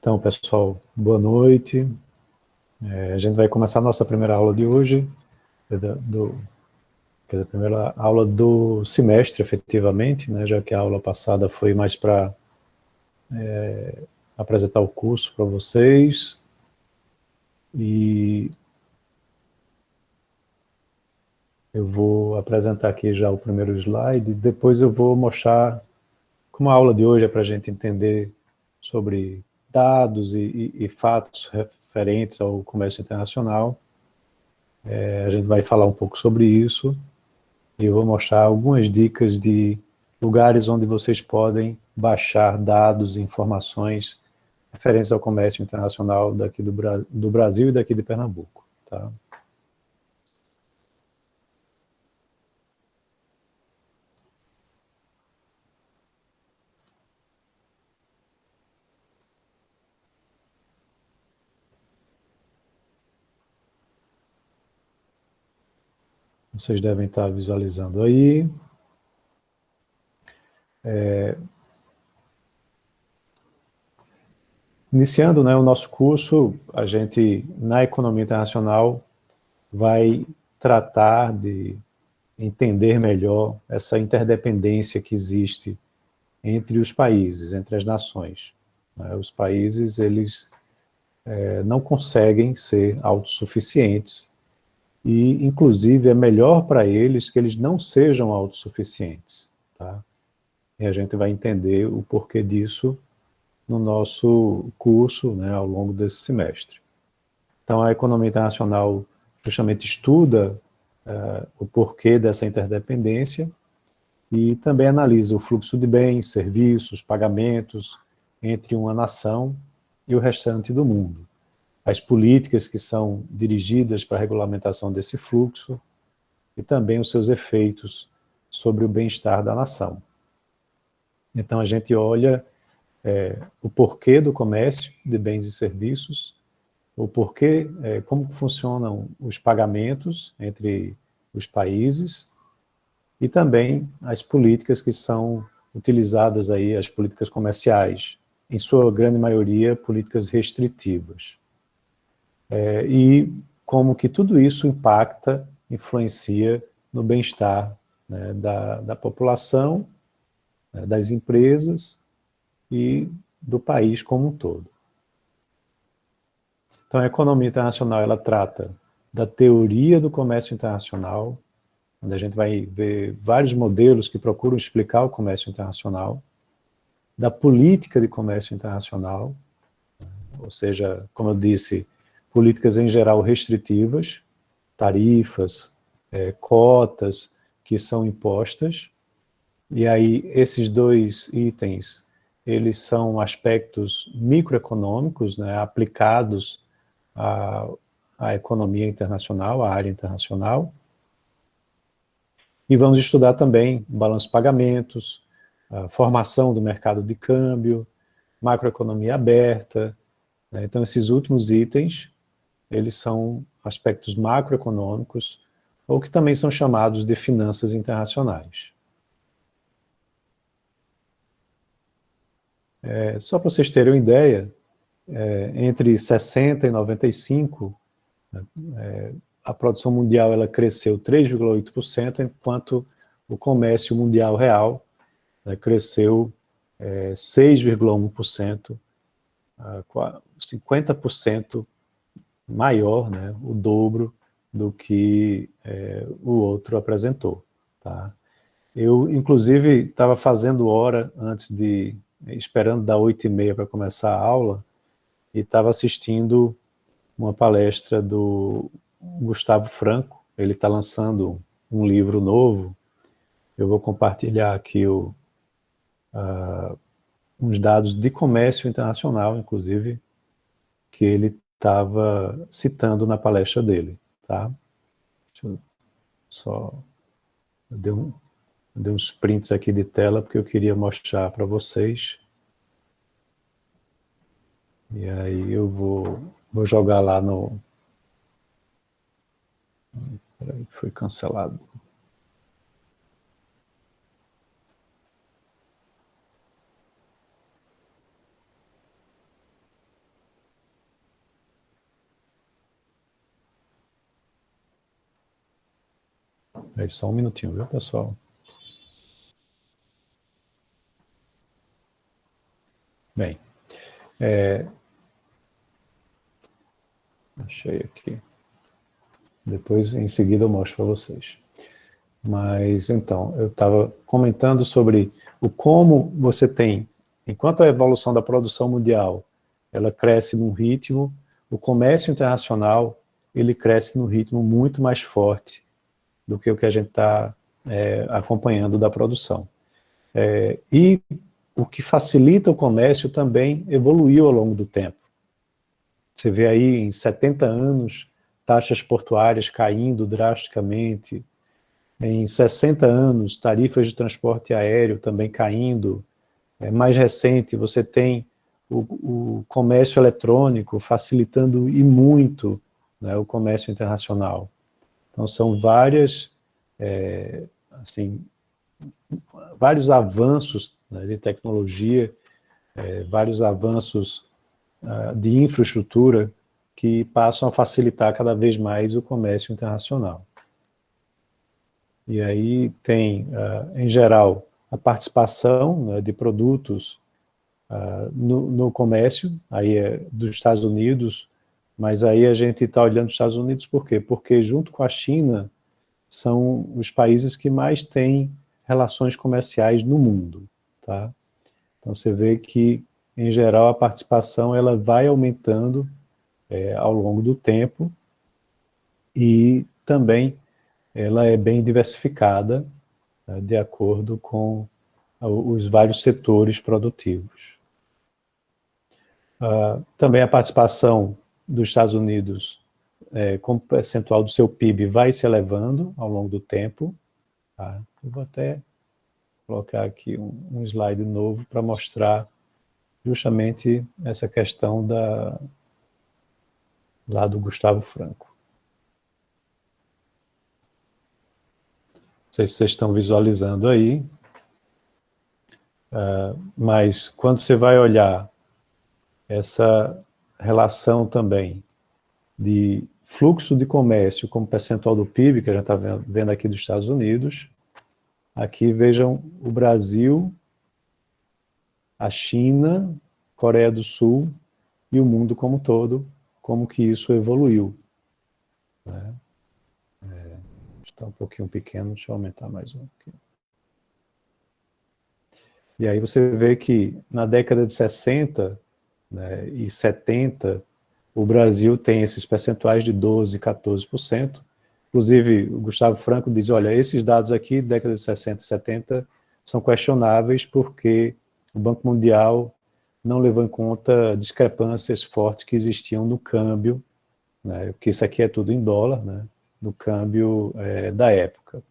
Então, pessoal, boa noite. A gente vai começar a nossa primeira aula de hoje, a primeira aula do semestre, efetivamente, né, já que a aula passada foi mais para apresentar o curso para vocês. E eu vou apresentar aqui já o primeiro slide, depois eu vou mostrar como a aula de hoje é para a gente entender sobre dados e fatos referentes ao comércio internacional. A gente vai falar um pouco sobre isso e eu vou mostrar algumas dicas de lugares onde vocês podem baixar dados e informações referentes ao comércio internacional daqui do Brasil e daqui de Pernambuco. Tá? Vocês devem estar visualizando aí. Iniciando, né, o nosso curso, a gente, na economia internacional, vai tratar de entender melhor essa interdependência que existe entre os países, entre as nações. Os países, eles não conseguem ser autossuficientes e, inclusive, é melhor para eles que eles não sejam autossuficientes. Tá? E a gente vai entender o porquê disso no nosso curso, né, ao longo desse semestre. Então, a economia internacional justamente estuda o porquê dessa interdependência e também analisa o fluxo de bens, serviços, pagamentos entre uma nação e o restante do mundo. As políticas que são dirigidas para a regulamentação desse fluxo e também os seus efeitos sobre o bem-estar da nação. Então, a gente olha o porquê do comércio de bens e serviços, o porquê, como funcionam os pagamentos entre os países e também as políticas que são utilizadas aí, as políticas comerciais, em sua grande maioria, políticas restritivas. E como que tudo isso impacta, influencia no bem-estar, né, da população, né, das empresas e do país como um todo. Então, a economia internacional, ela trata da teoria do comércio internacional, onde a gente vai ver vários modelos que procuram explicar o comércio internacional, da política de comércio internacional, ou seja, como eu disse, políticas em geral restritivas, tarifas, cotas que são impostas, e aí esses dois itens, eles são aspectos microeconômicos, né, aplicados à economia internacional, à área internacional, e vamos estudar também balanço de pagamentos, a formação do mercado de câmbio, macroeconomia aberta, né? Então esses últimos itens, eles são aspectos macroeconômicos, ou que também são chamados de finanças internacionais. Só para vocês terem uma ideia, entre 60 e 95, a produção mundial ela cresceu 3,8%, enquanto o comércio mundial real cresceu 6,1%, 50% maior, né, o dobro do que o outro apresentou. Tá? Eu, inclusive, estava fazendo hora antes de, esperando dar 8h30 para começar a aula, e estava assistindo uma palestra do Gustavo Franco. Ele está lançando um livro novo. Eu vou compartilhar aqui uns dados de comércio internacional, inclusive, que ele estava citando na palestra dele. Tá? Deixa eu só... Eu dei uns prints aqui de tela, porque eu queria mostrar para vocês. E aí eu vou jogar lá no... Peraí, foi cancelado. É só um minutinho, viu, pessoal? Bem, achei aqui. Depois, em seguida, eu mostro para vocês. Mas, então, eu estava comentando sobre o como você tem, enquanto a evolução da produção mundial, ela cresce num ritmo, o comércio internacional, ele cresce num ritmo muito mais forte do que o que a gente está acompanhando da produção. E o que facilita o comércio também evoluiu ao longo do tempo. Você vê aí, em 70 anos, taxas portuárias caindo drasticamente. Em 60 anos, tarifas de transporte aéreo também caindo. Mais recente, você tem o comércio eletrônico facilitando e muito, né, o comércio internacional. Então, são assim, vários avanços, né, de tecnologia, vários avanços de infraestrutura que passam a facilitar cada vez mais o comércio internacional. E aí tem, em geral, a participação, né, de produtos no comércio, aí dos Estados Unidos, mas aí a gente está olhando os Estados Unidos por quê? Porque junto com a China são os países que mais têm relações comerciais no mundo, tá? Então você vê que, em geral, a participação ela vai aumentando ao longo do tempo e também ela é bem diversificada, né, de acordo com os vários setores produtivos. Também a participação dos Estados Unidos como percentual do seu PIB vai se elevando ao longo do tempo. Tá? Eu vou até colocar aqui um slide novo para mostrar justamente essa questão lá do Gustavo Franco. Não sei se vocês estão visualizando aí, mas quando você vai olhar essa relação também de fluxo de comércio como percentual do PIB, que a gente está vendo aqui dos Estados Unidos, aqui vejam o Brasil, a China, Coreia do Sul e o mundo como um todo, como que isso evoluiu. Né? Está um pouquinho pequeno, deixa eu aumentar mais um aqui. E aí você vê que na década de 60, né, e 70, o Brasil tem esses percentuais de 12%, 14%. Inclusive, o Gustavo Franco diz, olha, esses dados aqui, década de 60 e 70, são questionáveis porque o Banco Mundial não levou em conta discrepâncias fortes que existiam no câmbio, né, porque isso aqui é tudo em dólar, né, no câmbio da época.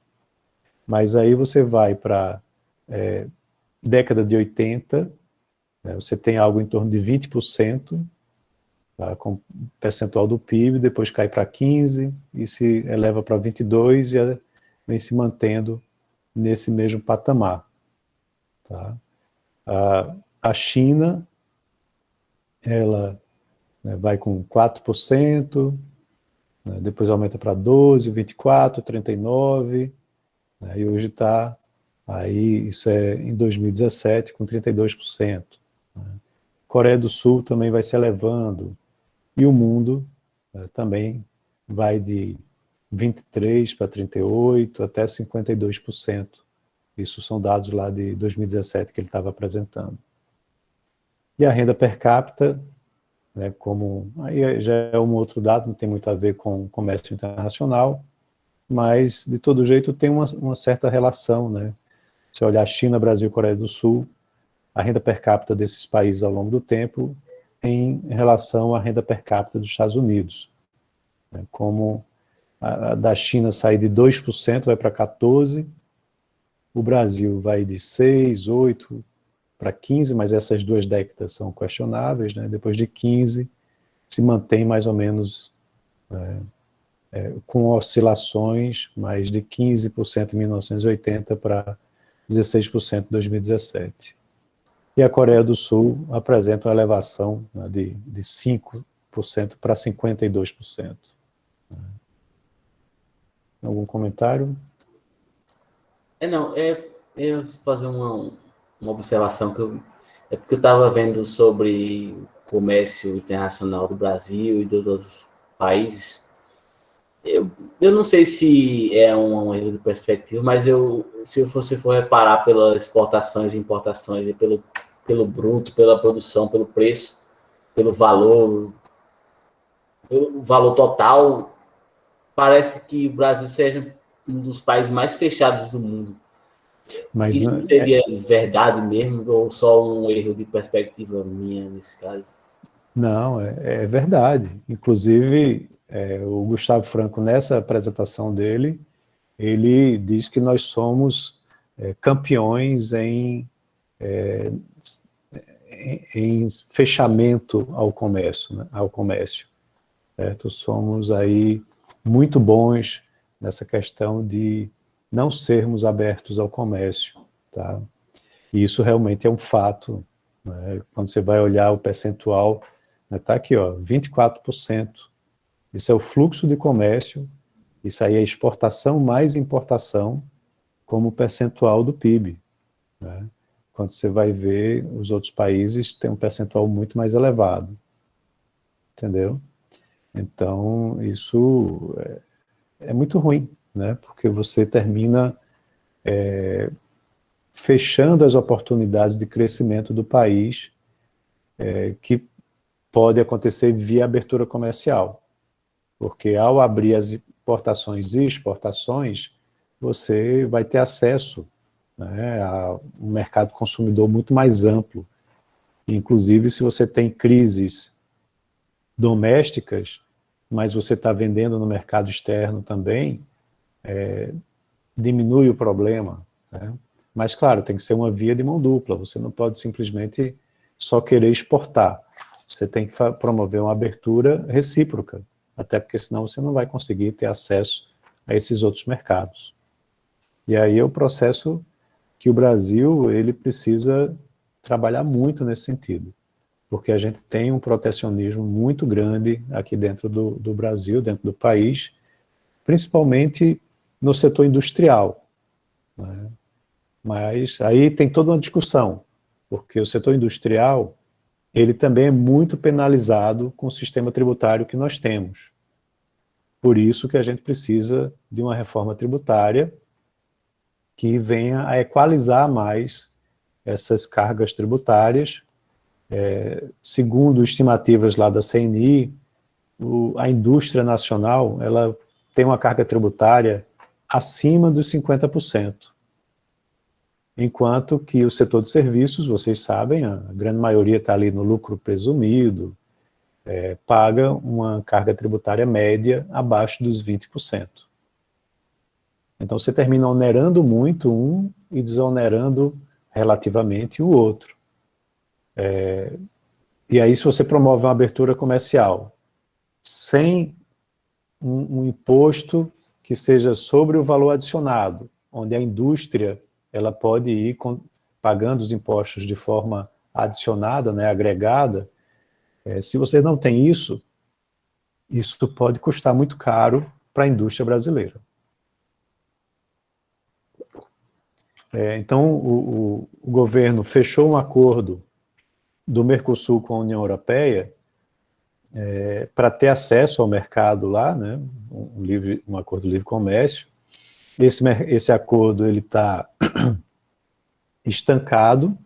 Mas aí você vai para década de 80, né, você tem algo em torno de 20%, tá, com percentual do PIB, depois cai para 15% e se eleva para 22% e vem se mantendo nesse mesmo patamar. Tá? A China, ela, né, vai com 4%, né, depois aumenta para 12%, 24%, 39%, né, e hoje está aí, isso é em 2017, com 32%. Né. Coreia do Sul também vai se elevando, e o mundo também vai de 23% para 38%, até 52%. Isso são dados lá de 2017 que ele estava apresentando. E a renda per capita, né, aí já é um outro dado, não tem muito a ver com comércio internacional, mas, de todo jeito, tem uma certa relação, né? Se olhar China, Brasil e Coreia do Sul, a renda per capita desses países ao longo do tempo em relação à renda per capita dos Estados Unidos. Né? Como a da China sai de 2%, vai para 14%, o Brasil vai de 6%, 8% para 15%, mas essas duas décadas são questionáveis, né? Depois de 15%, se mantém mais ou menos com oscilações, mais de 15% em 1980 para 16% em 2017. E a Coreia do Sul apresenta uma elevação, né, de 5% para 52%. Algum comentário? Não, eu vou fazer uma observação é porque eu estava vendo sobre o comércio internacional do Brasil e dos outros países. Eu, eu não sei se é um erro de perspectiva, mas se você for reparar pelas exportações e importações e pelo bruto, pela produção, pelo preço, pelo valor total, parece que o Brasil seja um dos países mais fechados do mundo. Mas Isso seria verdade mesmo ou só um erro de perspectiva minha nesse caso? não, é verdade. Inclusive, o Gustavo Franco, nessa apresentação dele, ele diz que nós somos campeões em fechamento ao comércio, né, ao comércio, certo? Somos aí muito bons nessa questão de não sermos abertos ao comércio, tá? E isso realmente é um fato, né? Quando você vai olhar o percentual, está aqui, ó, 24%. Isso é o fluxo de comércio, isso aí é exportação mais importação como percentual do PIB, né? Quando você vai ver, os outros países têm um percentual muito mais elevado, entendeu? Então, isso é muito ruim, né? Porque você termina fechando as oportunidades de crescimento do país, que pode acontecer via abertura comercial. Porque ao abrir as importações e exportações, você vai ter acesso, né, a um mercado consumidor muito mais amplo. Inclusive, se você tem crises domésticas, mas você está vendendo no mercado externo também, diminui o problema, né? Mas, claro, tem que ser uma via de mão dupla, você não pode simplesmente só querer exportar. Você tem que promover uma abertura recíproca, até porque senão você não vai conseguir ter acesso a esses outros mercados. E aí é o processo que o Brasil ele precisa trabalhar muito nesse sentido, porque a gente tem um protecionismo muito grande aqui dentro do Brasil, dentro do país, principalmente no setor industrial, né? Mas aí tem toda uma discussão, porque o setor industrial, ele também é muito penalizado com o sistema tributário que nós temos. Por isso que a gente precisa de uma reforma tributária que venha a equalizar mais essas cargas tributárias. Segundo estimativas lá da CNI, a indústria nacional ela tem uma carga tributária acima dos 50%. Enquanto que o setor de serviços, vocês sabem, a grande maioria está ali no lucro presumido, paga uma carga tributária média abaixo dos 20%. Então você termina onerando muito um e desonerando relativamente o outro. E aí se você promove uma abertura comercial sem um imposto que seja sobre o valor adicionado, onde a indústria ela pode ir pagando os impostos de forma adicionada, né, agregada, se você não tem isso, isso pode custar muito caro para a indústria brasileira. Então, o governo fechou um acordo do Mercosul com a União Europeia para ter acesso ao mercado lá, né, um acordo de livre comércio. Esse acordo ele está estancado.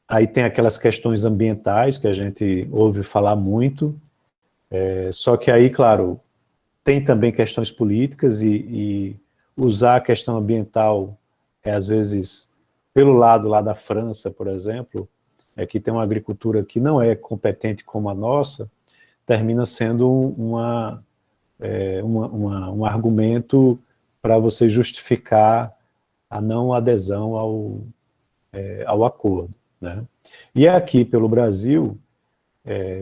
Aí tem aquelas questões ambientais que a gente ouve falar muito, só que aí, claro, tem também questões políticas e usar a questão ambiental às vezes, pelo lado lá da França, por exemplo, que tem uma agricultura que não é competente como a nossa, termina sendo um argumento para você justificar a não adesão ao acordo, né? E aqui pelo Brasil,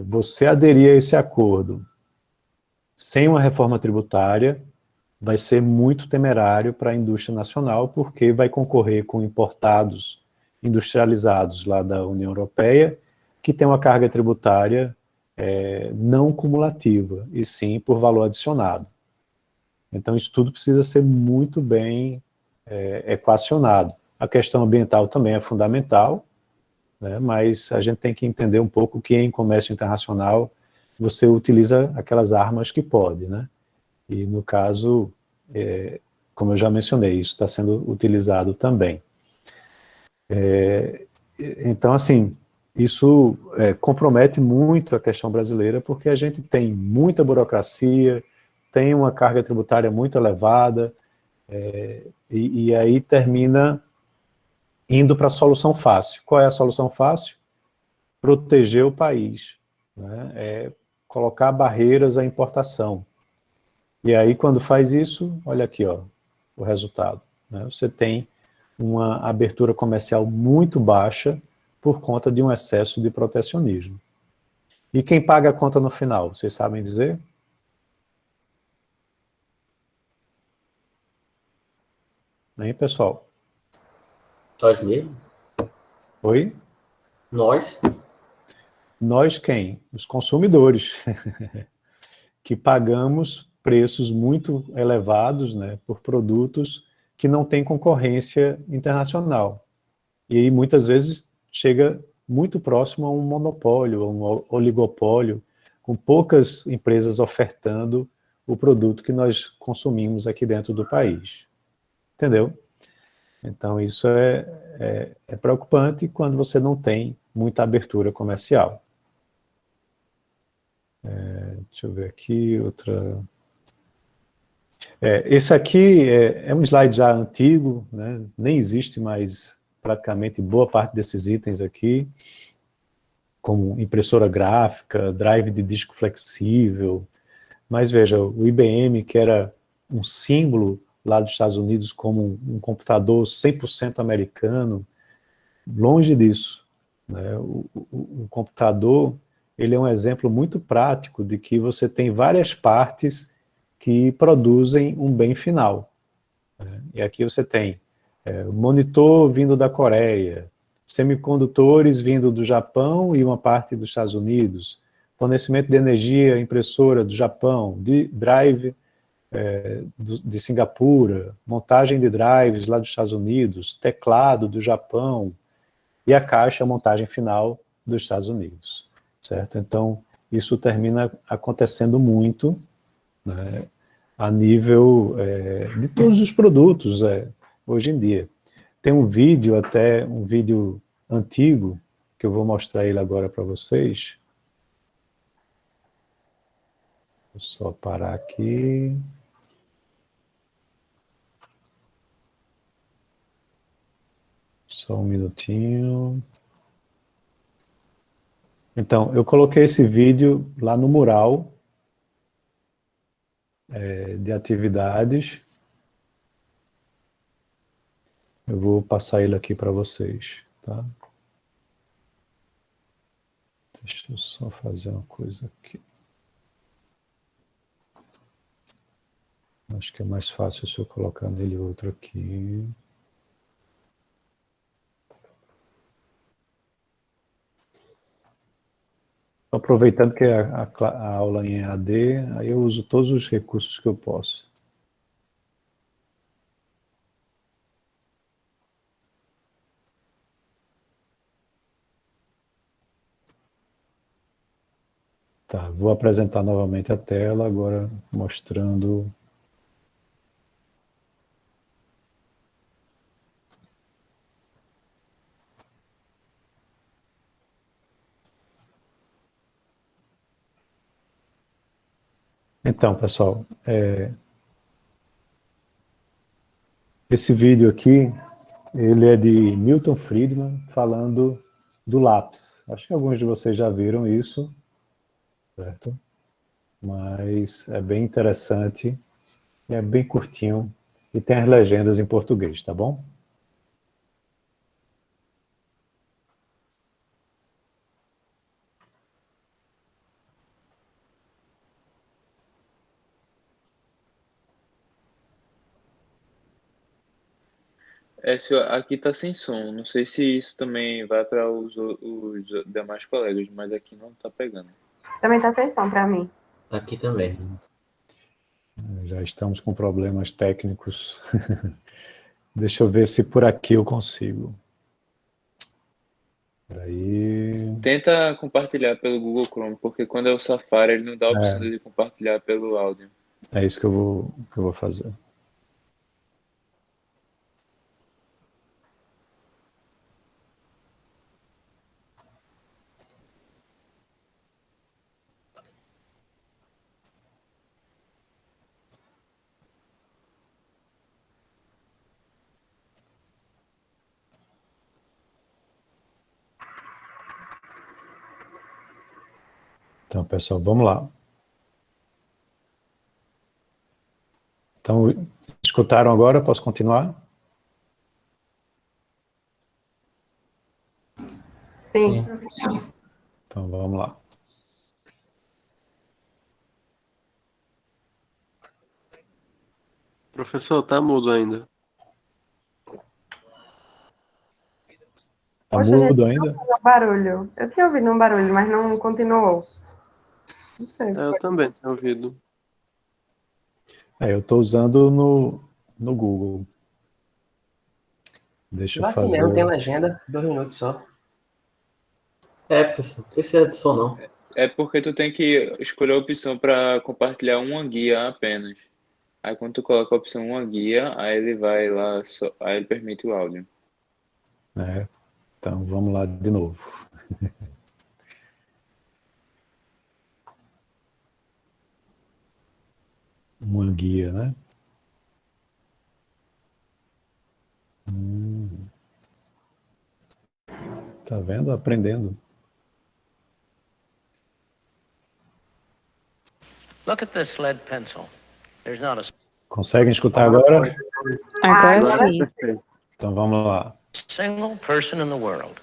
você aderir a esse acordo sem uma reforma tributária vai ser muito temerário para a indústria nacional, porque vai concorrer com importados industrializados lá da União Europeia, que tem uma carga tributária não cumulativa, e sim por valor adicionado. Então isso tudo precisa ser muito bem equacionado. A questão ambiental também é fundamental, né, mas a gente tem que entender um pouco que em comércio internacional você utiliza aquelas armas que pode, né? E no caso, como eu já mencionei, isso está sendo utilizado também. Então, assim, isso compromete muito a questão brasileira, porque a gente tem muita burocracia, tem uma carga tributária muito elevada, e aí termina indo para a solução fácil. Qual é a solução fácil? Proteger o país, né? Colocar barreiras à importação. E aí, quando faz isso, olha aqui, ó, o resultado, né? Você tem uma abertura comercial muito baixa por conta de um excesso de protecionismo. E quem paga a conta no final, vocês sabem dizer? Hein, pessoal? Nós mesmo? Oi? Nós? Nós quem? Os consumidores, que pagamos preços muito elevados, né, por produtos que não têm concorrência internacional. E aí, muitas vezes, chega muito próximo a um monopólio, a um oligopólio, com poucas empresas ofertando o produto que nós consumimos aqui dentro do país. Entendeu? Então, isso é preocupante quando você não tem muita abertura comercial. Deixa eu ver aqui, outra... esse aqui é um slide já antigo, né? Nem existe mais praticamente boa parte desses itens aqui, como impressora gráfica, drive de disco flexível, mas veja, o IBM, que era um símbolo lá dos Estados Unidos como um computador 100% americano, longe disso, né? O computador, ele é um exemplo muito prático de que você tem várias partes que produzem um bem final, né? E aqui você tem monitor vindo da Coreia, semicondutores vindo do Japão e uma parte dos Estados Unidos, fornecimento de energia, impressora do Japão, de drive de Singapura, montagem de drives lá dos Estados Unidos, teclado do Japão, e a caixa, a montagem final dos Estados Unidos, certo? Então, isso termina acontecendo muito, né, a nível de todos os produtos hoje em dia. Tem um vídeo, até um vídeo antigo, que eu vou mostrar ele agora para vocês. Vou só parar aqui. Só um minutinho. Então, eu coloquei esse vídeo lá no mural de atividades. Eu vou passar ele aqui para vocês, tá? Deixa eu só fazer uma coisa aqui. Acho que é mais fácil se eu colocar nele outro aqui. Aproveitando que a aula em EAD, aí eu uso todos os recursos que eu posso. Tá, vou apresentar novamente a tela, agora mostrando... Então, pessoal, esse vídeo aqui, ele é de Milton Friedman, falando do lápis. Acho que alguns de vocês já viram isso, certo? Mas é bem interessante, é bem curtinho, e tem as legendas em português, tá bom? Aqui tá sem som. Não sei se isso também vai para os demais colegas, mas aqui não tá pegando. Também tá sem som para mim. Aqui também. Já estamos com problemas técnicos. Deixa eu ver se por aqui eu consigo. Peraí. Tenta compartilhar pelo Google Chrome, porque quando é o Safari, ele não dá a opção de compartilhar pelo áudio. É isso que eu vou fazer. Então, pessoal, vamos lá. Então, escutaram agora? Posso continuar? Sim. Então, vamos lá. Professor, tá mudo ainda. Tá Poxa, mudo gente, ainda? um barulho. Eu tinha ouvido um barulho, mas não continuou. Não sei. Eu também tinha ouvido. Eu estou usando no Google. Deixa eu Lá assim mesmo, fazer... tem legenda, 2 minutos só. Professor, não precisa de som, não. É porque tu tem que escolher a opção para compartilhar uma guia apenas. Aí quando tu coloca a opção uma guia, aí ele vai lá, aí ele permite o áudio. né? Então, vamos lá de novo. Uma guia, né? Tá vendo? Aprendendo. Look at this lead pencil. There's not a Conseguem escutar agora? Agora Agora sim. Perfeito. Então, vamos lá. single person in the world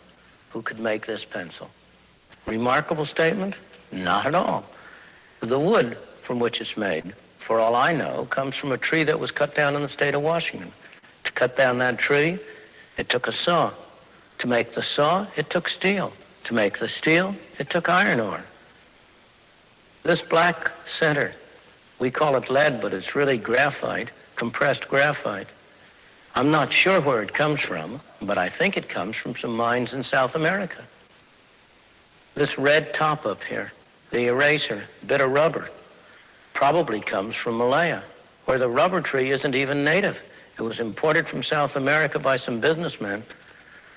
who could make this pencil. Remarkable statement? Not at all. The wood from which it's made, for all I know, comes from a tree that was cut down in the state of Washington. To cut down that tree, it took a saw. To make the saw, it took steel. To make the steel, it took iron ore. This black center, we call it lead, but it's really graphite, compressed graphite. I'm not sure where it comes from, but I think it comes from some mines in South America. This red top up here, the eraser, bit of rubber, probably comes from Malaya, where the rubber tree isn't even native. It was imported from South America by some businessmen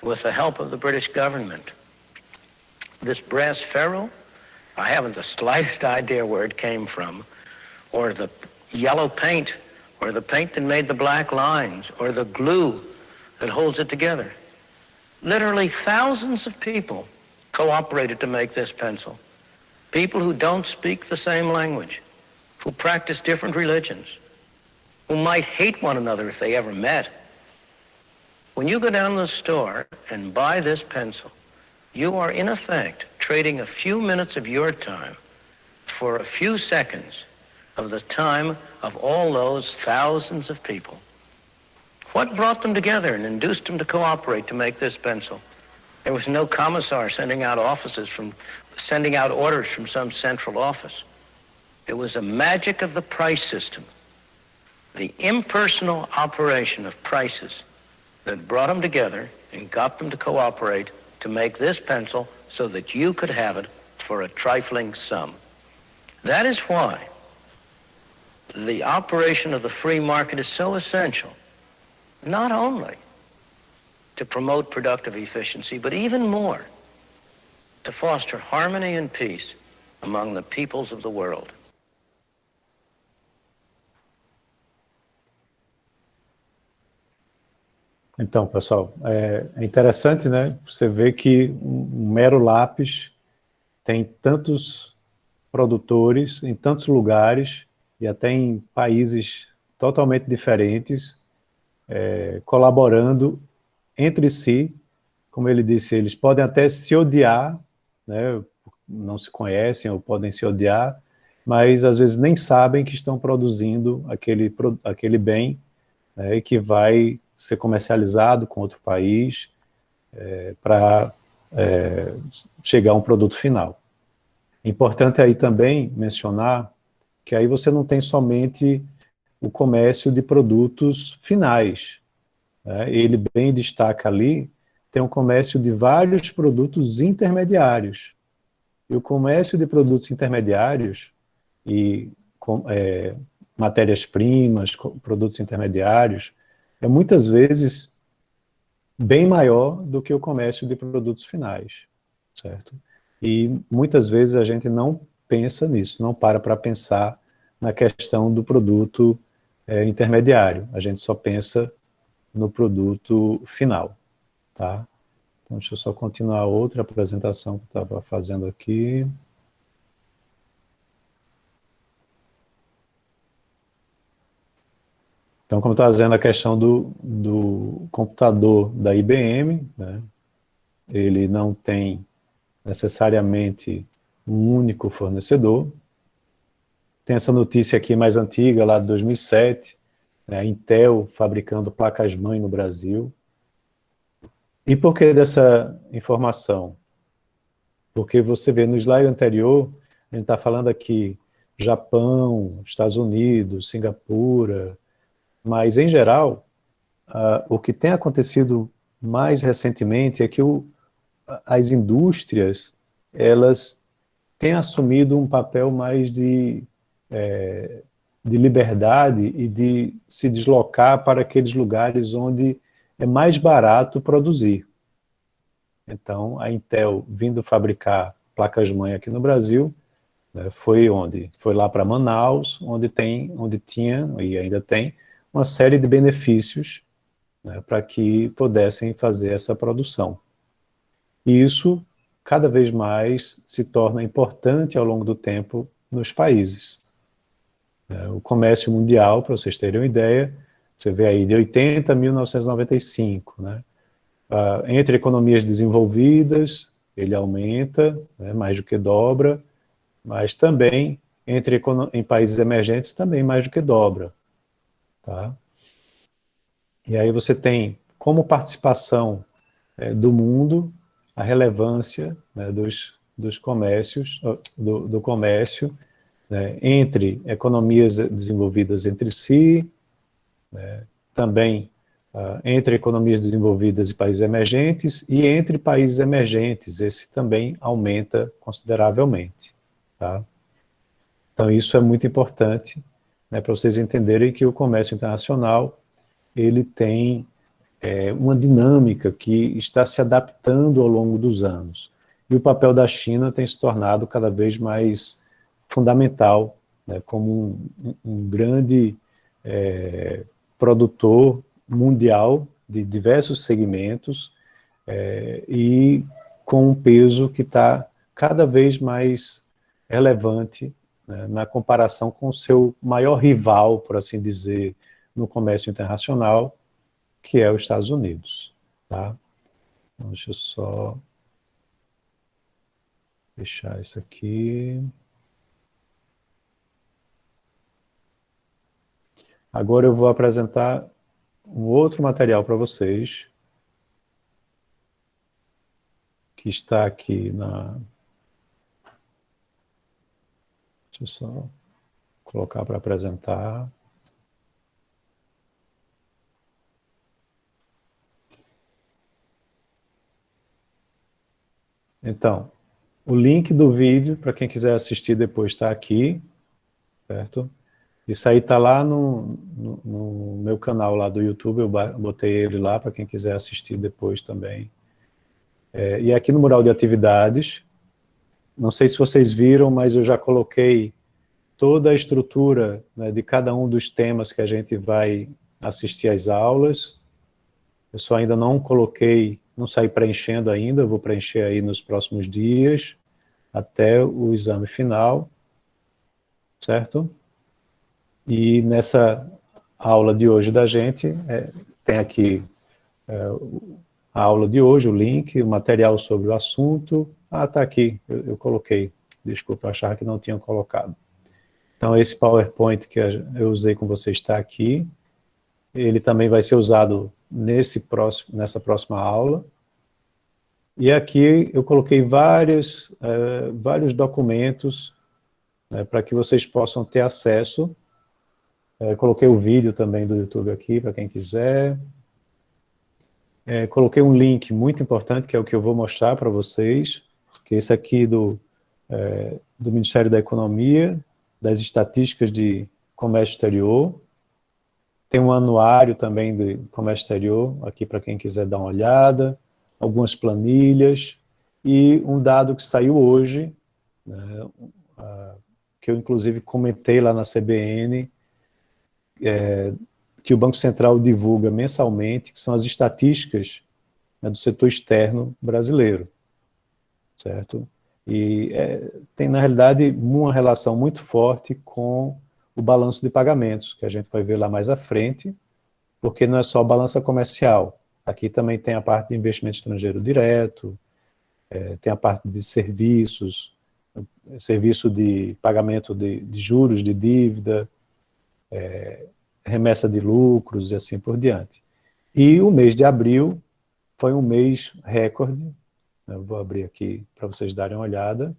with the help of the British government. This brass ferrule, I haven't the slightest idea where it came from, or the yellow paint, or the paint that made the black lines, or the glue that holds it together. Literally thousands of people cooperated to make this pencil. People who don't speak the same language, who practice different religions, who might hate one another if they ever met. When you go down to the store and buy this pencil, you are in effect trading a few minutes of your time for a few seconds of the time of all those thousands of people. What brought them together and induced them to cooperate to make this pencil? There was no commissar sending out orders from some central office. It was a magic of the price system, the impersonal operation of prices that brought them together and got them to cooperate to make this pencil so that you could have it for a trifling sum. That is why the operation of the free market is so essential, not only to promote productive efficiency, but even more, to foster harmony and peace among the peoples of the world. Então, pessoal, é interessante, né? Você vê que um mero lápis tem tantos produtores em tantos lugares e até em países totalmente diferentes, colaborando entre si. Como ele disse, eles podem até se odiar, né? Não se conhecem ou podem se odiar, mas às vezes nem sabem que estão produzindo aquele bem, né, e que vai ser comercializado com outro país para chegar a um produto final. É importante aí também mencionar que aí você não tem somente o comércio de produtos finais, né? Ele bem destaca ali, tem um comércio de vários produtos intermediários. E o comércio de produtos intermediários e matérias-primas, produtos intermediários, é muitas vezes bem maior do que o comércio de produtos finais, certo? E muitas vezes a gente não pensa nisso, não para pensar na questão do produto intermediário, a gente só pensa no produto final, tá? Então, deixa eu só continuar outra apresentação que eu estava fazendo aqui. Então, como eu estava dizendo, a questão do computador da IBM, né? Ele não tem necessariamente um único fornecedor. Tem essa notícia aqui mais antiga, lá de 2007, né? A Intel fabricando placas-mãe no Brasil. E por que dessa informação? Porque você vê no slide anterior, a gente está falando aqui Japão, Estados Unidos, Singapura, mas em geral, o que tem acontecido mais recentemente é que as indústrias, elas têm assumido um papel mais de liberdade e de se deslocar para aqueles lugares onde é mais barato produzir. Então, a Intel vindo fabricar placas-mãe aqui no Brasil, né, foi onde? Foi lá para Manaus, onde tinha e ainda tem uma série de benefícios, né, para que pudessem fazer essa produção. E isso cada vez mais se torna importante ao longo do tempo nos países. O comércio mundial, para vocês terem uma ideia, você vê aí de 80 a 1995, né? Entre economias desenvolvidas, ele aumenta, né, mais do que dobra, mas também em países emergentes também mais do que dobra. Tá? E aí você tem como participação do mundo a relevância, né, dos comércios, do comércio, né, entre economias desenvolvidas entre si, né, também entre economias desenvolvidas e países emergentes, e entre países emergentes, esse também aumenta consideravelmente. Tá? Então isso é muito importante, né, para vocês entenderem que o comércio internacional, ele tem uma dinâmica que está se adaptando ao longo dos anos. E o papel da China tem se tornado cada vez mais fundamental, né, como um grande produtor mundial de diversos segmentos e com um peso que está cada vez mais relevante, né, na comparação com o seu maior rival, por assim dizer, no comércio internacional, que é os Estados Unidos. Tá? Então, deixa eu só fechar isso aqui. Agora eu vou apresentar um outro material para vocês, que está aqui na... Deixa eu só colocar para apresentar. Então, o link do vídeo, para quem quiser assistir depois, está aqui, certo? Isso aí está lá no meu canal lá do YouTube, eu botei ele lá para quem quiser assistir depois também. E aqui no mural de atividades, não sei se vocês viram, mas eu já coloquei toda a estrutura, né, de cada um dos temas que a gente vai assistir às aulas. Eu só ainda não coloquei, não saí preenchendo ainda, eu vou preencher aí nos próximos dias, até o exame final, certo? E nessa aula de hoje da gente, tem aqui a aula de hoje, o link, o material sobre o assunto. Tá aqui, eu coloquei, desculpa, eu achava que não tinha colocado. Então esse PowerPoint que eu usei com você está aqui, ele também vai ser usado nessa próxima aula. E aqui eu coloquei vários documentos, né, para que vocês possam ter acesso. Coloquei o vídeo também do YouTube aqui, para quem quiser. coloquei um link muito importante, que é o que eu vou mostrar para vocês, que é esse aqui do Ministério da Economia, das estatísticas de comércio exterior. Tem um anuário também de comércio exterior, aqui para quem quiser dar uma olhada, algumas planilhas, e um dado que saiu hoje, né, que eu inclusive comentei lá na CBN, que o Banco Central divulga mensalmente, que são as estatísticas, né, do setor externo brasileiro, certo? E tem, na realidade, uma relação muito forte com o balanço de pagamentos, que a gente vai ver lá mais à frente, porque não é só a balança comercial. Aqui também tem a parte de investimento estrangeiro direto, tem a parte de serviços, serviço de pagamento de juros, de dívida, remessa de lucros e assim por diante. E o mês de abril foi um mês recorde. Eu vou abrir aqui para vocês darem uma olhada.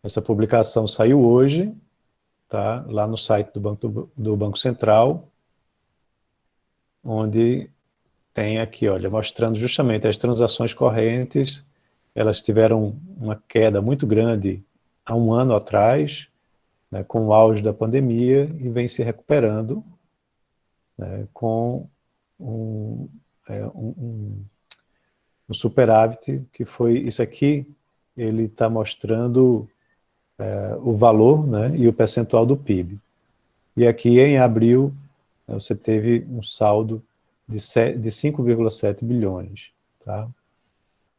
Essa publicação saiu hoje, tá? Lá no site do Banco Central, onde tem aqui, olha, mostrando justamente as transações correntes. Elas tiveram uma queda muito grande há um ano atrás, né, com o auge da pandemia, e vem se recuperando, né, com um superávit, que foi isso aqui. Ele está mostrando o valor, né, e o percentual do PIB. E aqui em abril, né, você teve um saldo de 5,7 bilhões. Tá?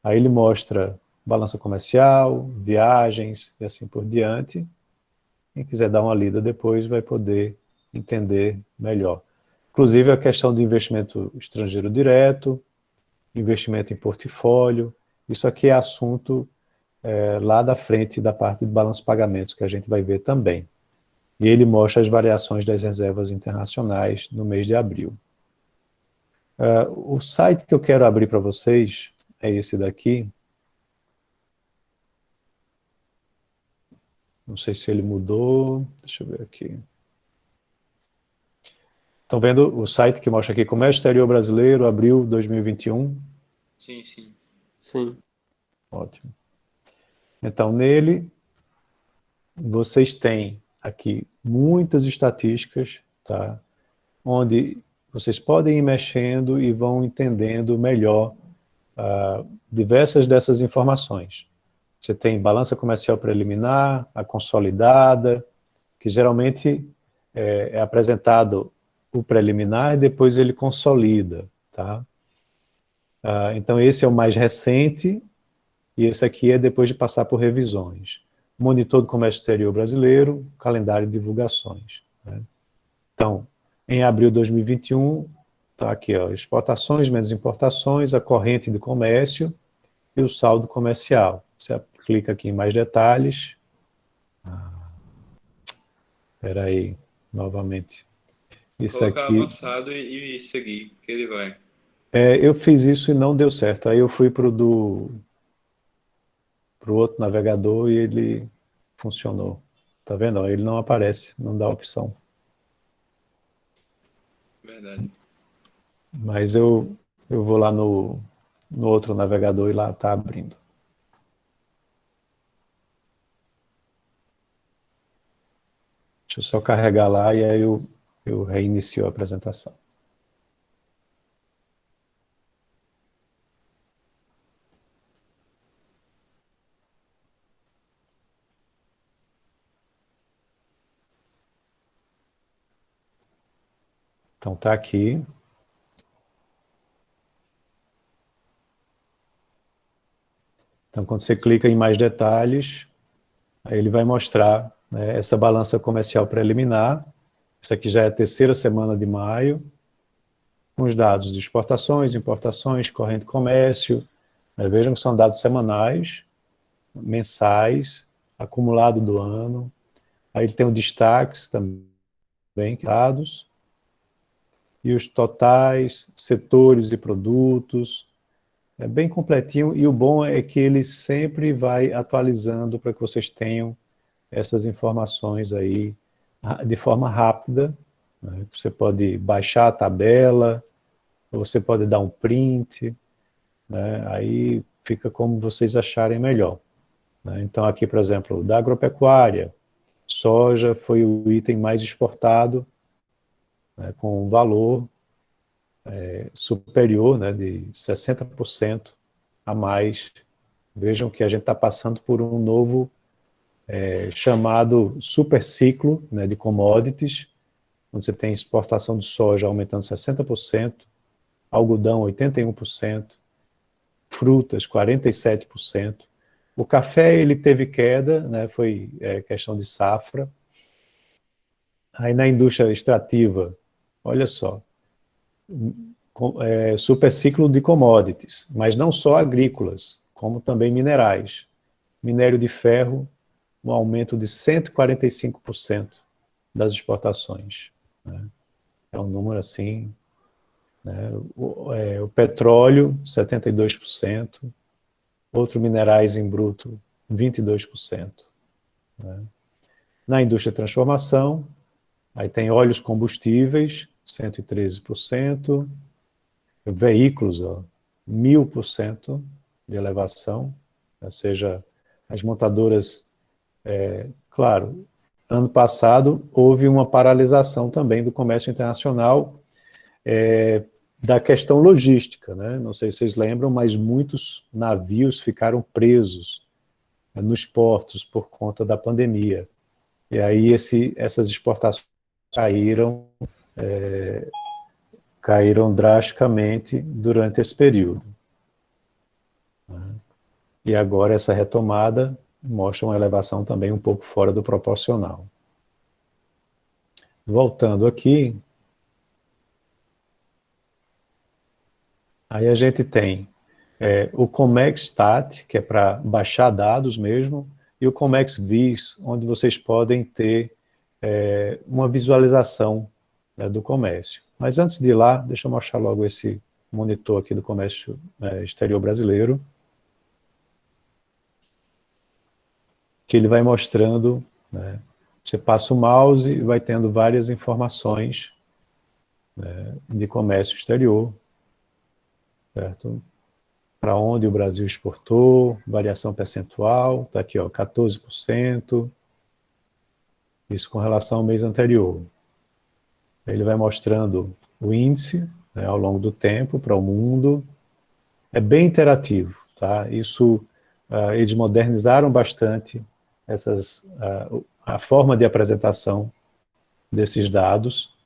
Aí ele mostra balança comercial, viagens e assim por diante. Quem quiser dar uma lida depois vai poder entender melhor. Inclusive a questão de investimento estrangeiro direto, investimento em portfólio, isso aqui é assunto lá da frente da parte de balanço de pagamentos, que a gente vai ver também. E ele mostra as variações das reservas internacionais no mês de abril. O site que eu quero abrir para vocês é esse daqui. Não sei se ele mudou, deixa eu ver aqui. Estão vendo o site que mostra aqui, Comércio Exterior Brasileiro, abril 2021? Sim, sim. Sim. Ótimo. Então, nele, vocês têm aqui muitas estatísticas, tá? Onde vocês podem ir mexendo e vão entendendo melhor diversas dessas informações. Você tem balança comercial preliminar, a consolidada, que geralmente é apresentado o preliminar e depois ele consolida, tá? Então esse é o mais recente e esse aqui é depois de passar por revisões. Monitor do Comércio Exterior Brasileiro, calendário de divulgações, né? Então, em abril de 2021, está aqui, ó, exportações menos importações, a corrente de comércio e o saldo comercial. Você clica aqui em mais detalhes. Espera aí, novamente. Isso Colocar aqui. avançado e seguir, que ele vai. Eu fiz isso e não deu certo. Aí eu fui para o outro navegador e ele funcionou. Tá vendo? Ó, ele não aparece, não dá opção. Verdade. Mas eu vou lá no outro navegador e lá está abrindo. Deixa eu só carregar lá e aí eu reinicio a apresentação. Então está aqui. Então quando você clica em mais detalhes, aí ele vai mostrar, né, essa balança comercial preliminar. Isso aqui já é a terceira semana de maio, com os dados de exportações, importações, corrente comércio. Vejam que são dados semanais, mensais, acumulado do ano. Aí ele tem os destaques também, dados, e os totais, setores e produtos. É bem completinho, e o bom é que ele sempre vai atualizando para que vocês tenham essas informações aí de forma rápida, né? Você pode baixar a tabela, ou você pode dar um print, né? Aí fica como vocês acharem melhor, né? Então aqui, por exemplo, da agropecuária, soja foi o item mais exportado, né, com um valor superior, né, de 60% a mais. Vejam que a gente está passando por um novo chamado super ciclo, né, de commodities, onde você tem exportação de soja aumentando 60%, algodão 81%, frutas 47%. O café ele teve queda, né, foi questão de safra. Aí na indústria extrativa, olha só, super ciclo de commodities, mas não só agrícolas, como também minerais. Minério de ferro, um aumento de 145% das exportações, né? É um número assim, né? O petróleo, 72%, outros minerais em bruto, 22%. Né? Na indústria de transformação, aí tem óleos combustíveis, 113%, veículos, 1000% de elevação, ou seja, as montadoras, claro, ano passado houve uma paralisação também do comércio internacional, da questão logística, né? Não sei se vocês lembram, mas muitos navios ficaram presos nos portos por conta da pandemia. E aí essas exportações caíram drasticamente durante esse período. E agora essa retomada mostra uma elevação também um pouco fora do proporcional. Voltando aqui, aí a gente tem o ComExStat, que é para baixar dados mesmo, e o ComExVis, onde vocês podem ter uma visualização, né, do comércio. Mas antes de ir lá, deixa eu mostrar logo esse monitor aqui do comércio exterior brasileiro, que ele vai mostrando, né, você passa o mouse e vai tendo várias informações, né, de comércio exterior, certo? Para onde o Brasil exportou, variação percentual, está aqui, ó, 14%, isso com relação ao mês anterior. Ele vai mostrando o índice, né, ao longo do tempo para o mundo. É bem interativo, tá? Isso, eles modernizaram bastante a forma de apresentação desses dados.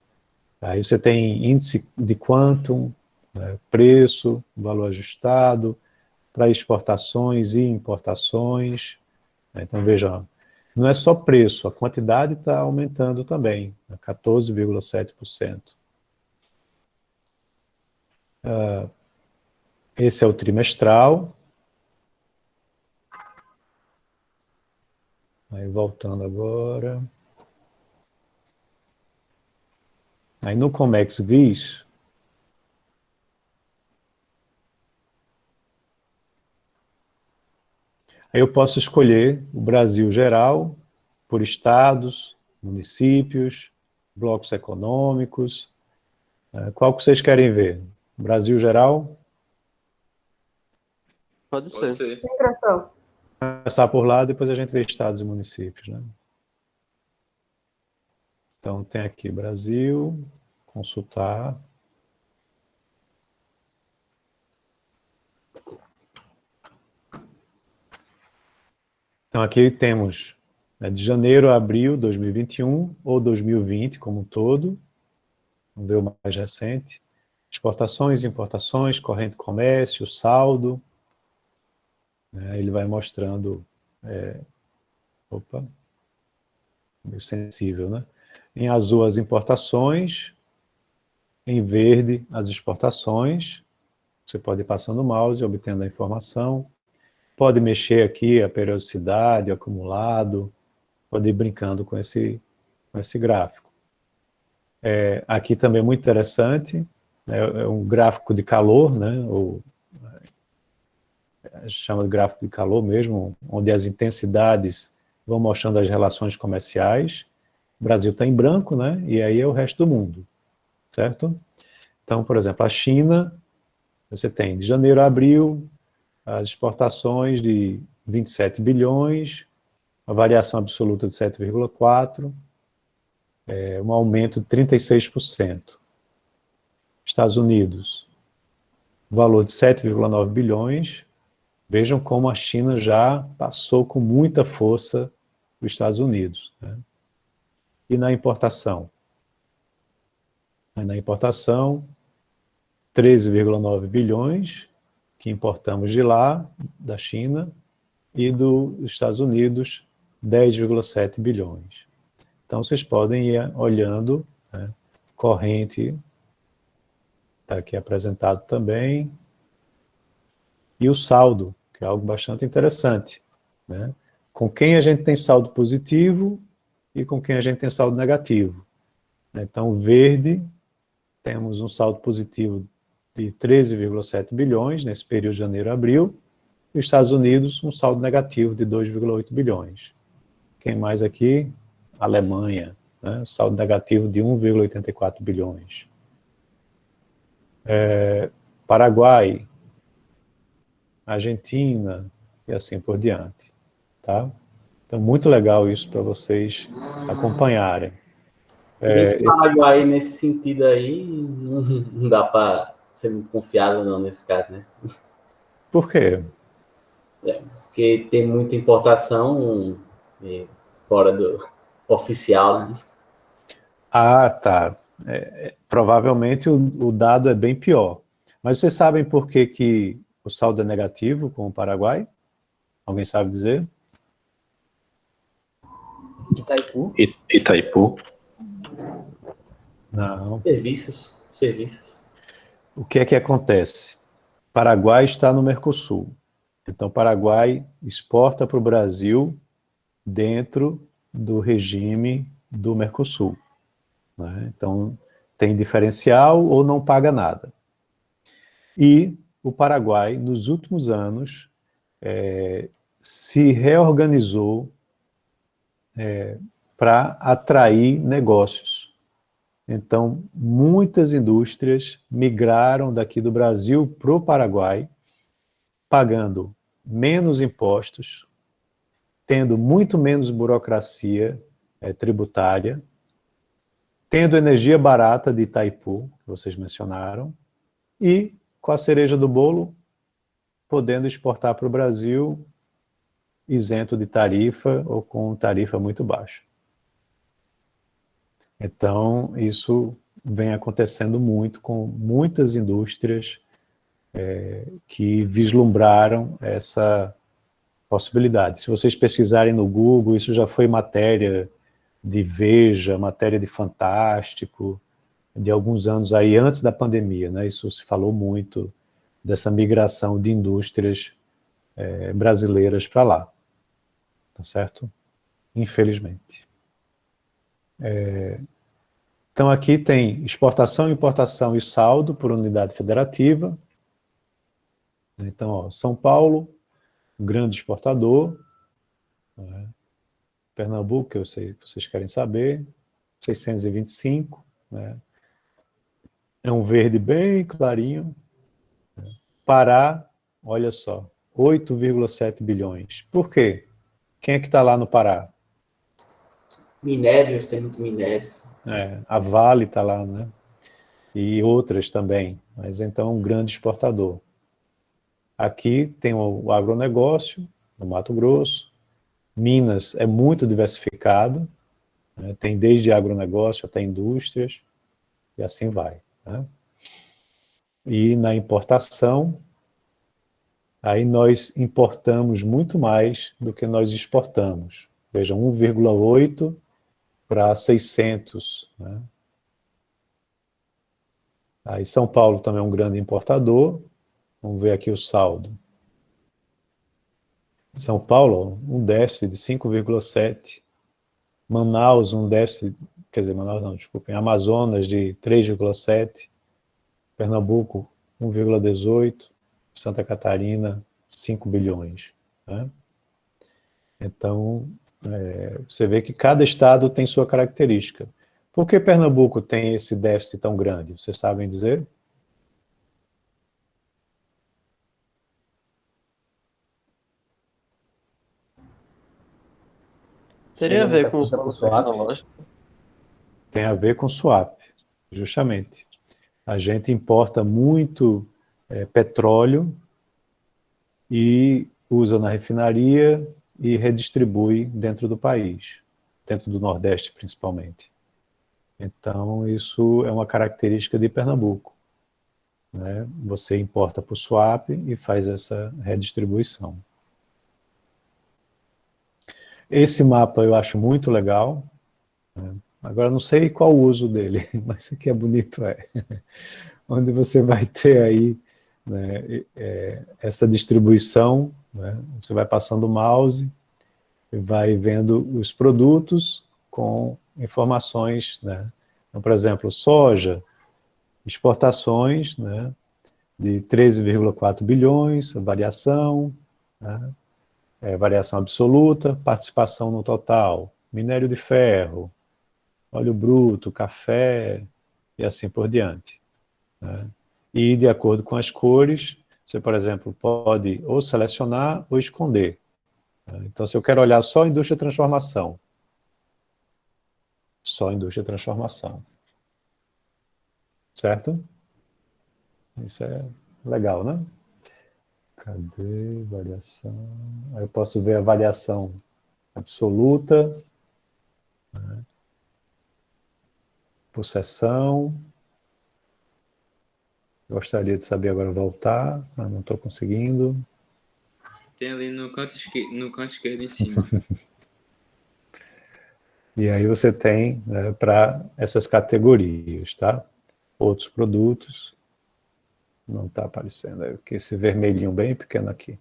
Aí você tem índice de quantum, né, preço, valor ajustado, para exportações e importações. Então, veja, não é só preço, a quantidade está aumentando também, 14,7%. Esse é o trimestral. Aí, voltando agora. Aí, no ComExVis, aí eu posso escolher o Brasil geral, por estados, municípios, blocos econômicos. Qual que vocês querem ver? Brasil geral? Pode Pode ser. ser. Sim, professor. Começar por lá, depois a gente vê estados e municípios, né? Então tem aqui Brasil, consultar. Então aqui temos, né, de janeiro a abril de 2021 ou 2020 como um todo. Vamos ver o mais recente. Exportações, importações, corrente comércio, saldo. Né, ele vai mostrando... opa, meio sensível, né? Em azul as importações, em verde as exportações. Você pode ir passando o mouse e obtendo a informação. Pode mexer aqui a periodicidade, o acumulado, pode ir brincando com esse gráfico. Aqui também é muito interessante, né, é um gráfico de calor, né, a gente chama de gráfico de calor mesmo, onde as intensidades vão mostrando as relações comerciais, O Brasil está em branco, né? E aí é o resto do mundo, certo? Então, por exemplo, a China, você tem de janeiro a abril, as exportações de 27 bilhões, a variação absoluta de 7,4, um aumento de 36%. Estados Unidos, valor de 7,9 bilhões. Vejam como a China já passou com muita força os Estados Unidos, né? E na importação? Na importação, 13,9 bilhões, que importamos de lá, da China, e dos Estados Unidos, 10,7 bilhões. Então, vocês podem ir olhando, né? Corrente, está aqui apresentado também, e o saldo, que é algo bastante interessante, né? Com quem a gente tem saldo positivo e com quem a gente tem saldo negativo. Então, verde, temos um saldo positivo de 13,7 bilhões nesse período de janeiro a abril, e os Estados Unidos um saldo negativo de 2,8 bilhões. Quem mais aqui? Alemanha, né? Saldo negativo de 1,84 bilhões. Paraguai, Argentina e assim por diante, tá? Então, muito legal isso para vocês acompanharem. O Paraguai, nesse sentido aí, não dá para ser muito confiável não nesse caso, né? Por quê? Porque tem muita importação fora do oficial, né? Ah, tá. Provavelmente o dado é bem pior. Mas vocês sabem por que que o saldo é negativo com o Paraguai? Alguém sabe dizer? Itaipu, Itaipu. Não. serviços. O que é que acontece? Paraguai está no Mercosul. Então, Paraguai exporta para o Brasil dentro do regime do Mercosul, né? Então, tem diferencial ou não paga nada. E o Paraguai, nos últimos anos, se reorganizou para atrair negócios. Então, muitas indústrias migraram daqui do Brasil para o Paraguai, pagando menos impostos, tendo muito menos burocracia tributária, tendo energia barata de Itaipu, que vocês mencionaram, e, com a cereja do bolo, podendo exportar para o Brasil isento de tarifa ou com tarifa muito baixa. Então, isso vem acontecendo muito com muitas indústrias que vislumbraram essa possibilidade. Se vocês pesquisarem no Google, isso já foi matéria de Veja, matéria de Fantástico, de alguns anos aí, antes da pandemia, né? Isso se falou muito dessa migração de indústrias brasileiras para lá, tá certo? Infelizmente. Então aqui tem exportação, importação e saldo por unidade federativa. Então, ó, São Paulo, grande exportador, né? Pernambuco, que eu sei que vocês querem saber, 625, né? É um verde bem clarinho. Pará, olha só, 8,7 bilhões. Por quê? Quem é que está lá no Pará? Minérios, tem muito minérios. A Vale está lá, né? E outras também, mas então um grande exportador. Aqui tem o agronegócio, no Mato Grosso. Minas é muito diversificado, né? Tem desde agronegócio até indústrias, e assim vai, né? E na importação, aí nós importamos muito mais do que nós exportamos. Vejam, 1,8 para 600, né? Aí São Paulo também é um grande importador. Vamos ver aqui o saldo. São Paulo, um déficit de 5,7. Manaus, um déficit, quer dizer, Manaus não, desculpem, Amazonas de 3,7. Pernambuco, 1,18. Santa Catarina, 5 bilhões. Né? Então, Você vê que cada estado tem sua característica. Por que Pernambuco tem esse déficit tão grande? Vocês sabem dizer? Teria a Chega muita ver com o coisa pro polo swap. tecnológico. Tem a ver com swap, justamente. A gente importa muito petróleo e usa na refinaria e redistribui dentro do país, dentro do Nordeste principalmente. Então, isso é uma característica de Pernambuco, né? Você importa por swap e faz essa redistribuição. Esse mapa eu acho muito legal, né? Agora não sei qual o uso dele, mas isso aqui é bonito, onde você vai ter aí, né, essa distribuição, né? Você vai passando o mouse e vai vendo os produtos com informações, né? Então, por exemplo, soja, exportações, né, de 13,4 bilhões, variação, né, variação absoluta, participação no total, minério de ferro, óleo bruto, café e assim por diante, né? E de acordo com as cores, você, por exemplo, pode ou selecionar ou esconder, né? Então, se eu quero olhar só indústria e transformação, só indústria e transformação, certo? Isso é legal, né? Cadê variação? Aí eu posso ver a variação absoluta, né, por seção. Gostaria de saber agora voltar, mas não estou conseguindo. Tem ali no canto esquerdo em cima. E aí você tem, né, para essas categorias, tá? Outros produtos. Não está aparecendo, é porque esse vermelhinho bem pequeno aqui.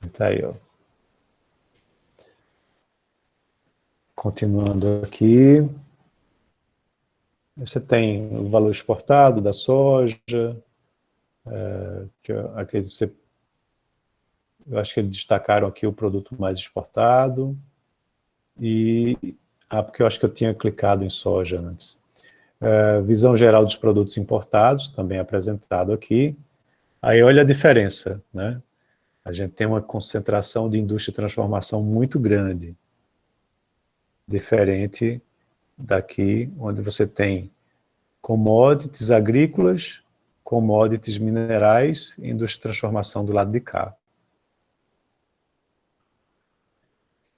Está aí, ó. Continuando aqui. Você tem o valor exportado da soja, que eu acho que eles destacaram aqui o produto mais exportado, porque eu acho que eu tinha clicado em soja antes. Visão geral dos produtos importados, também apresentado aqui. Aí olha a diferença, né? A gente tem uma concentração de indústria e transformação muito grande, diferente daqui, onde você tem commodities agrícolas, commodities minerais e indústria de transformação do lado de cá.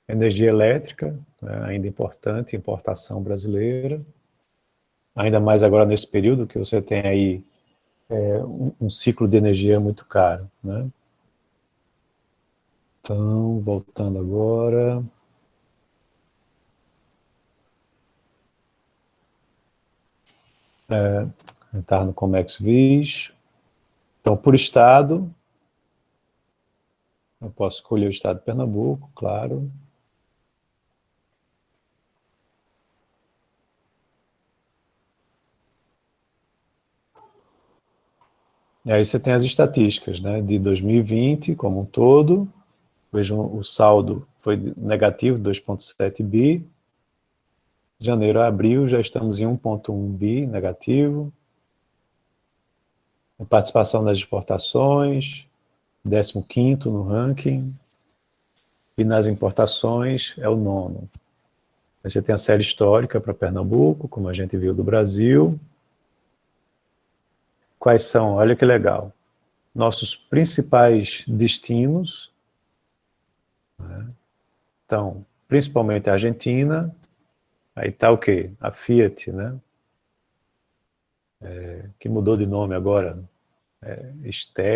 Energia elétrica, né, ainda importante, importação brasileira, ainda mais agora nesse período que você tem aí um ciclo de energia muito caro, né? Então, voltando agora. Entrar no Comex Vis. Então, por estado, eu posso escolher o estado de Pernambuco, claro. E aí você tem as estatísticas, né, de 2020 como um todo. Vejam, o saldo foi negativo, 2,7 bi. De janeiro a abril já estamos em 1,1 bi negativo. A participação das exportações, 15º no ranking. E nas importações é o 9º. Aí você tem a série histórica para Pernambuco, como a gente viu do Brasil. Quais são, olha que legal, nossos principais destinos, né? Então, principalmente a Argentina, aí está o quê? A Fiat, né? Que mudou de nome agora,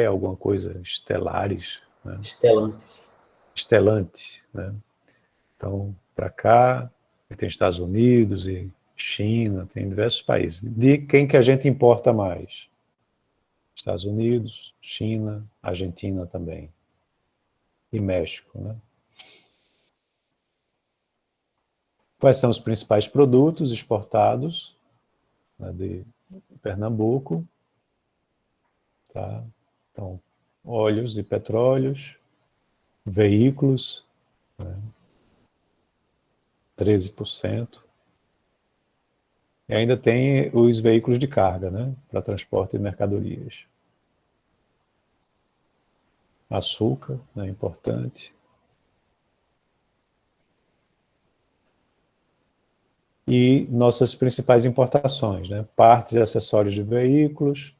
alguma coisa, Estelares, né? Estelantes. Estelante, né? Então, para cá, tem Estados Unidos e China, tem diversos países. De quem que a gente importa mais? Estados Unidos, China, Argentina também. E México, né? Quais são os principais produtos exportados, né, de Pernambuco? Tá? Então, óleos e petróleos, Veículos, né, 13%. E ainda tem os veículos de carga, né, para transporte de mercadorias. Açúcar, né, importante. E nossas principais importações, né, partes e acessórios de veículos,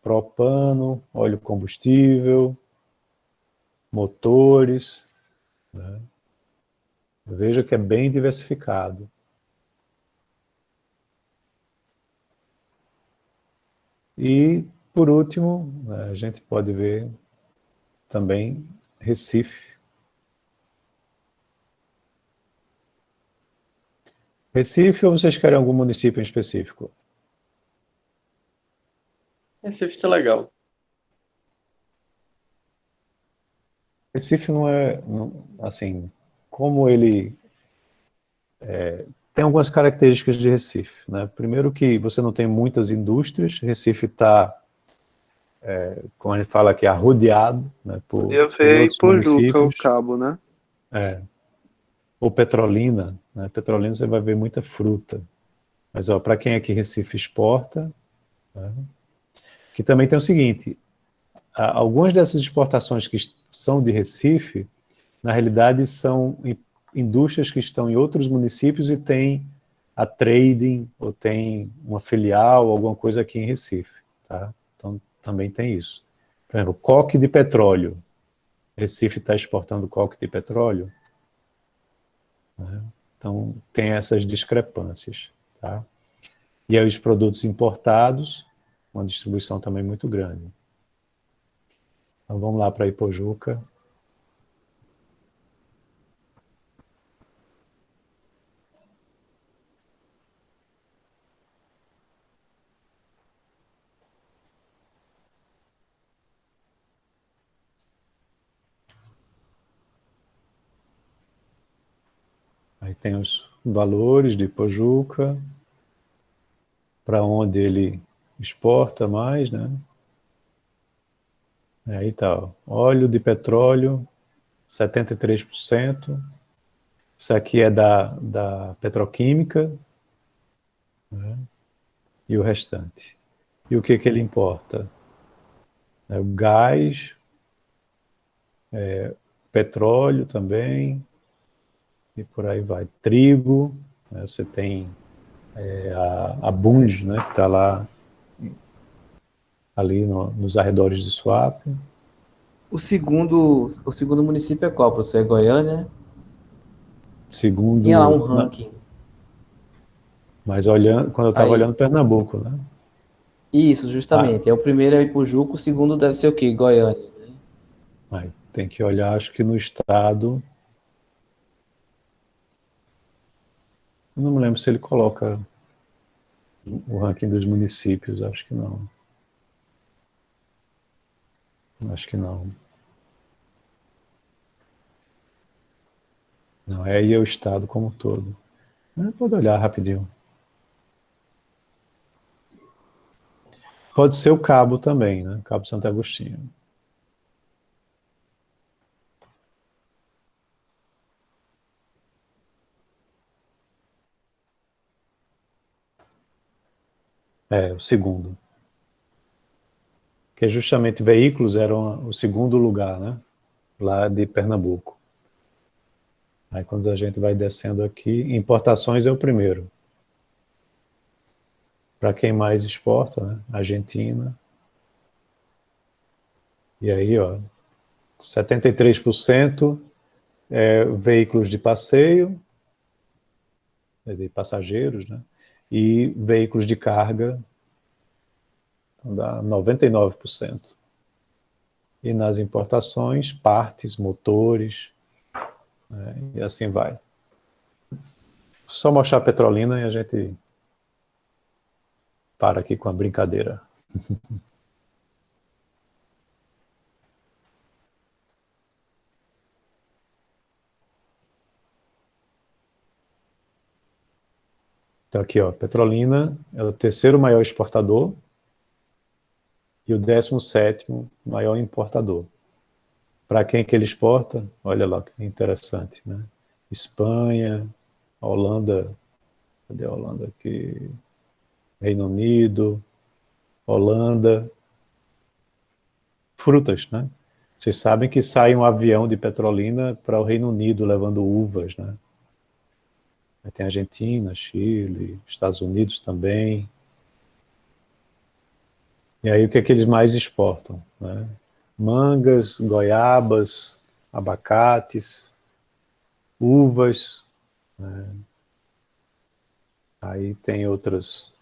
propano, óleo combustível, motores, né. Veja que é bem diversificado. E, por último, a gente pode ver também Recife. Recife ou vocês querem algum município em específico? Recife tá legal. Recife não é, assim, como ele tem algumas características de Recife, né? Primeiro que você não tem muitas indústrias, Recife está, como a gente fala aqui, arrodeado, né, por Podia ver outros Ipojuca, o municípios, cabo, né? ou Petrolina, né? Petrolina você vai ver muita fruta, mas para quem é que Recife exporta, né? Que também tem o seguinte, algumas dessas exportações que são de Recife, na realidade são indústrias que estão em outros municípios e têm a trading, ou tem uma filial, alguma coisa aqui em Recife. Tá? Então, também tem isso. Por exemplo, coque de petróleo. Recife está exportando coque de petróleo. Né? Então, tem essas discrepâncias. Tá? E aí os produtos importados, uma distribuição também muito grande. Então, vamos lá para Ipojuca. Aí tem os valores de Ipojuca, para onde ele exporta mais, né? Aí tá, ó, óleo de petróleo, 73%. Isso aqui é da petroquímica, né? E o restante. E o que ele importa? O gás, petróleo também, e por aí vai. Trigo, né? Você tem a Bunge, né? Que está lá, ali nos arredores de Suape. O segundo município é qual, professor? É Goiânia? Tinha lá um Segundo, ranking. mas olhando, quando eu estava Aí, olhando Pernambuco, né? isso, Ah, justamente. É o primeiro é Ipojuca, o segundo deve ser o quê? Goiânia. aí tem que olhar, acho que no estado. Eu não me lembro se ele coloca o ranking dos municípios, acho que não. Acho que não. Não, aí é o estado como um todo. Mas pode olhar rapidinho. Pode ser o Cabo também, né? Cabo Santo Agostinho. É, o segundo. Que justamente veículos eram o segundo lugar, né? Lá de Pernambuco. Aí quando a gente vai descendo aqui, importações é o primeiro. Para quem mais exporta, né? Argentina. E aí, ó, 73% veículos de passeio, de passageiros, né? E veículos de carga, então dá 99%. E nas importações, partes, motores, né? E assim vai. Só mostrar a Petrolina e a gente para aqui com a brincadeira. Então aqui, ó, Petrolina é o terceiro maior exportador e o 17º maior importador. Para quem que ele exporta? Olha lá que interessante, né? Espanha, Holanda, cadê a Holanda aqui? Reino Unido, Holanda, frutas, né? Vocês sabem que sai um avião de Petrolina para o Reino Unido levando uvas, né? Aí tem Argentina, Chile, Estados Unidos também. E aí o que é que eles mais exportam, né? Mangas, goiabas, abacates, uvas, né? Aí tem outros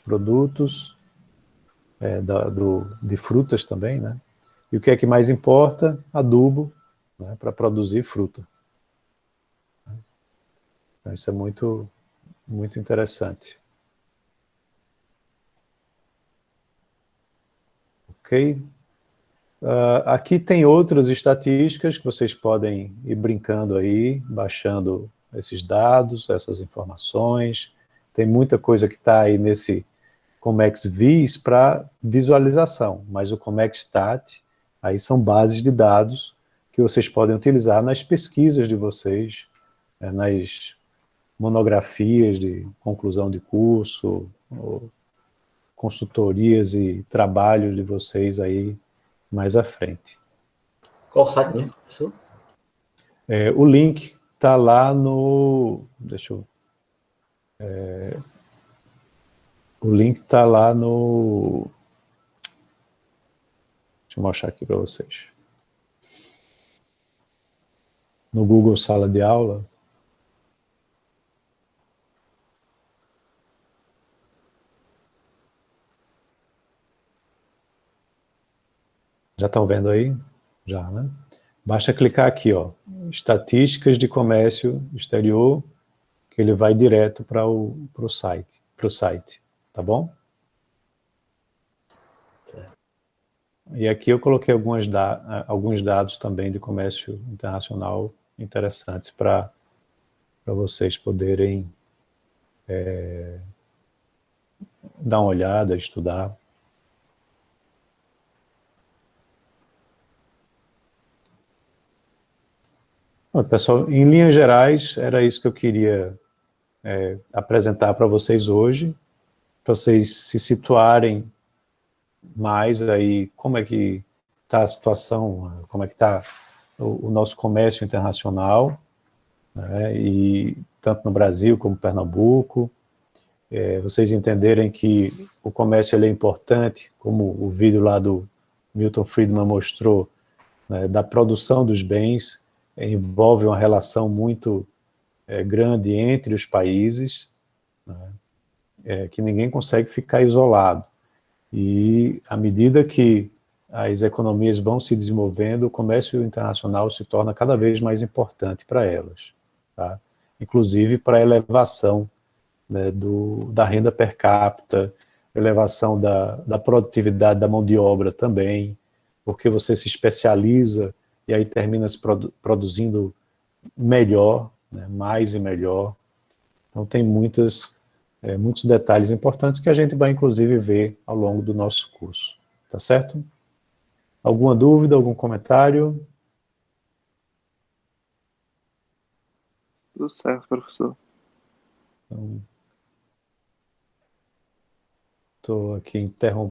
produtos de frutas também, né? E o que é que mais importa? Adubo, né, para produzir fruta. Então, isso é muito, muito interessante. Ok? Aqui tem outras estatísticas que vocês podem ir brincando aí, baixando esses dados, essas informações. Tem muita coisa que está aí nesse Comex Vis para visualização, mas o Comex Stat, aí são bases de dados que vocês podem utilizar nas pesquisas de vocês, nas monografias de conclusão de curso, ou consultorias e trabalhos de vocês aí mais à frente. Qual o site mesmo, professor? O link está lá no... o link está lá no... Deixa eu mostrar aqui para vocês. No Google Sala de Aula. Já estão vendo aí? Já, né? Basta clicar aqui, ó, estatísticas de comércio exterior, que ele vai direto para o site, tá bom? E aqui eu coloquei alguns dados também de comércio internacional interessantes para vocês poderem dar uma olhada, estudar. Bom, pessoal, em linhas gerais, era isso que eu queria apresentar para vocês hoje, para vocês se situarem mais aí, como é que está a situação, como é que está o nosso comércio internacional, né, e tanto no Brasil como Pernambuco, vocês entenderem que o comércio ele é importante, como o vídeo lá do Milton Friedman mostrou, né, da produção dos bens, envolve uma relação muito grande entre os países, né, que ninguém consegue ficar isolado. E à medida que as economias vão se desenvolvendo, o comércio internacional se torna cada vez mais importante para elas, tá? Inclusive para a elevação, né, da renda per capita, elevação da produtividade da mão de obra também, porque você se especializa e aí termina se produzindo melhor, né, mais e melhor. Então tem muitos detalhes importantes que a gente vai inclusive ver ao longo do nosso curso, tá certo? Alguma dúvida, algum comentário? Tudo certo, professor. Então, estou aqui interrompendo.